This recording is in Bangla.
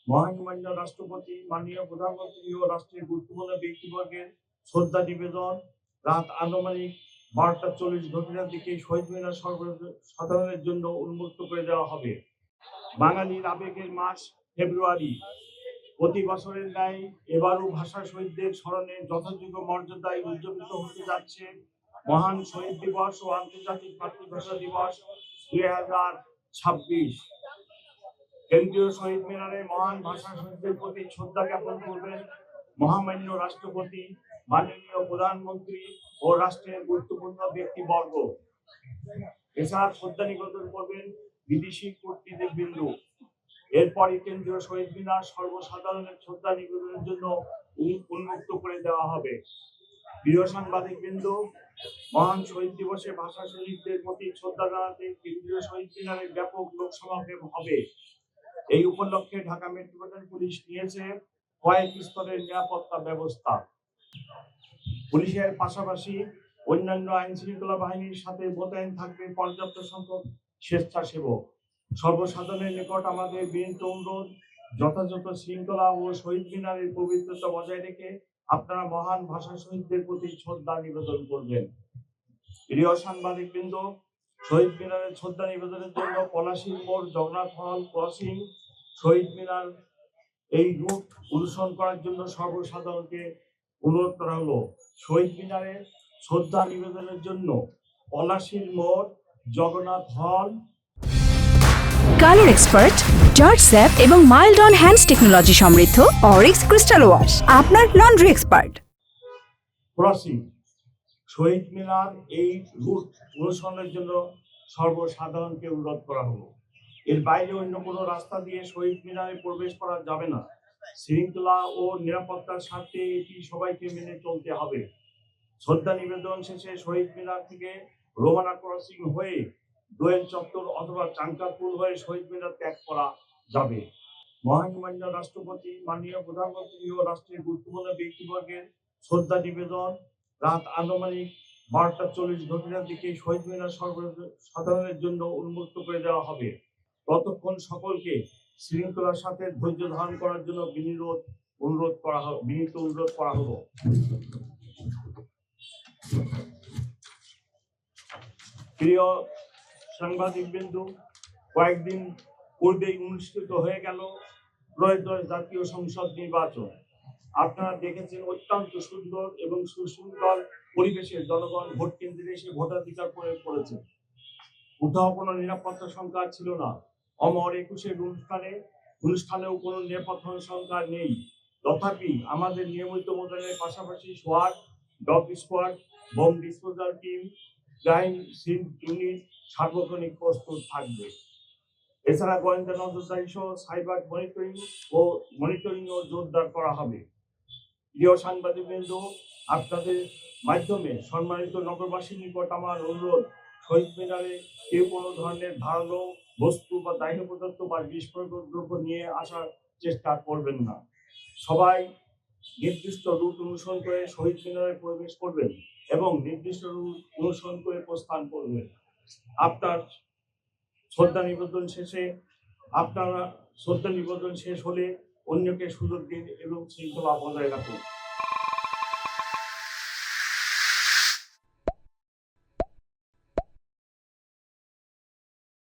মহামান্য রাষ্ট্রপতি, মাননীয় প্রধানমন্ত্রী ও রাষ্ট্রের গুরুত্বপূর্ণ ব্যক্তিবর্গের শ্রদ্ধা নিবেদন। রাত আনুমানিক 12:40 দিকে শহীদ মিনার সর্বসাধারণের জন্য উন্মুক্ত করে দেওয়া হবে। বাঙালির আবেগের মাস ফেব্রুয়ারি। প্রতি বছরের ন্যায় এবারও ভাষা শহীদদের স্মরণে যথাযোগ্য মর্যাদায় উদযাপিত হতে যাচ্ছে মহান শহীদ দিবস ও আন্তর্জাতিক মাতৃভাষা দিবস 2026। কেন্দ্রীয় শহীদ মিনারে মহান ভাষা শহীদদের প্রতি শ্রদ্ধা জ্ঞাপন করবেন মহামান্য রাষ্ট্রপতি, মাননীয় প্রধানমন্ত্রী ও রাষ্ট্রের গুরুত্বপূর্ণ ব্যক্তিবর্গ। এছাড়া শ্রদ্ধা নিবেদন করবেন বিদেশি কূটনীতিবৃন্দ। এরপরই কেন্দ্রীয় শহীদ মিনার সর্বসাধারণের শ্রদ্ধা নিবেদনের জন্য উন্মুক্ত করে দেওয়া হবে। প্রিয় সাংবাদিক বৃন্দ, মহান শহীদ দিবসে ভাষা শহীদদের প্রতি শ্রদ্ধা জানাতে কেন্দ্রীয় শহীদ মিনারে ব্যাপক লোক সমাগম হবে। এই উপলক্ষে ঢাকা মেট্রোপলিটন পুলিশ নিয়েছে কয়েক স্তরের নিরাপত্তা ব্যবস্থা। পুলিশের পাশাপাশি অন্যান্য আইন শৃঙ্খলা বাহিনীর সাথে মোতায়েন থাকবে পর্যাপ্ত সংখ্যক স্বেচ্ছাসেবক। সর্বসাধারণের নিকট আমাদের বিনীত অনুরোধ, যথাযথ শৃঙ্খলা ও শহীদ মিনারের পবিত্রতা বজায় রেখে আপনারা মহান ভাষা শহীদদের প্রতি শ্রদ্ধা নিবেদন করবেন। প্রিয় সাংবাদিক বৃন্দ, শহীদ মিনারের শ্রদ্ধা নিবেদনের জন্য পলাশীর মোড়, জগন্নাথ হল ক্রসিং, শহীদ মিনার এই রুট অনুসরণ করার জন্য সর্বসাধারণকে অনুরোধ করা হলো। শহীদ মিনারে শ্রদ্ধা নিবেদনের জন্য পলাশীর মোড়, জগন্নাথ হল। কালার এক্সপার্ট, জর্জ স্যাপ এবং মাইল্ড অন হ্যান্ডস টেকনোলজি সমৃদ্ধ অরিক্স ক্রিস্টাল ওয়াশ আপনার লন্ড্রি এক্সপার্ট। ক্রসিং। শহীদ মিনার এই রুট অনুসরণের জন্য সর্বসাধারণকে অনুরোধ করা হলো। এর বাইরে অন্য কোনো রাস্তা দিয়ে শহীদ মিনারে প্রবেশ করা যাবে না। শৃঙ্খলা ও নিরাপত্তার স্বার্থে এটি সবাইকে মেনে চলতে হবে। শ্রদ্ধা নিবেদন শেষে শহীদ মিনার থেকে রোমানা ক্রসিং হয়ে দোয়েল চত্বর অথবা চাঙ্কাপুর হয়ে শহীদ মিনার ত্যাগ করা যাবে। মহামান্য রাষ্ট্রপতি, মাননীয় প্রধানমন্ত্রী ও রাষ্ট্রের গুরুত্বপূর্ণ ব্যক্তিবর্গের শ্রদ্ধা নিবেদন। রাত আনুমানিক 12:40 দিকে শহীদ মিনার সর্বসাধারণের জন্য উন্মুক্ত করে দেওয়া হবে। ততক্ষণ সকলকে শৃঙ্খলার সাথে ধৈর্য ধারণ করার জন্য বিনীত অনুরোধ করা হলো। প্রিয় সাংবাদিক বিন্দু, কয়েকদিন পূর্বেই অনুষ্ঠিত হয়ে গেল ত্রয়োদশ জাতীয় সংসদ নির্বাচন। আপনারা দেখেছেন অত্যন্ত সুন্দর এবং সুশৃঙ্খল পরিবেশে জনগণ ভোট কেন্দ্রে এসে ভোটাধিকার প্রয়োগ করেছে। কোথাও কোনো নিরাপত্তা সংখ্যা ছিল না। অমর 21-এর অনুষ্ঠানেও কোনো নিরাপত্তা সংখ্যা নেই। তথাপি আমাদের নিয়মিত মোতায়েনের পাশাপাশি সোয়াট, dog squad, bomb disposal team, crime scene unit সার্বক্ষণিক প্রস্তুত থাকবে। এছাড়া গোয়েন্দা নজরদারি সহ সাইবার মনিটরিংও জোরদার করা হবে। প্রিয় সাংবাদিকবৃন্দ, আপনাদের মাধ্যমে সম্মানিত নগরবাসীর নিকট আমার অনুরোধ, শহীদ মিনারে কেউ কোনো ধরনের ধারালো বস্তু বা দাহ্য পদার্থ বা বিস্ফোরক দ্রব্য নিয়ে আসার চেষ্টা করবেন না। সবাই নির্দিষ্ট রুট অনুসরণ করে শহীদ মিনারে প্রবেশ করবেন এবং নির্দিষ্ট রুট অনুসরণ করে প্রস্থান করবেন। আপনার শ্রদ্ধা নিবেদন শেষ হলে অন্যকে সুযোগ দিন এবং শৃঙ্খলা বজায় রাখুন।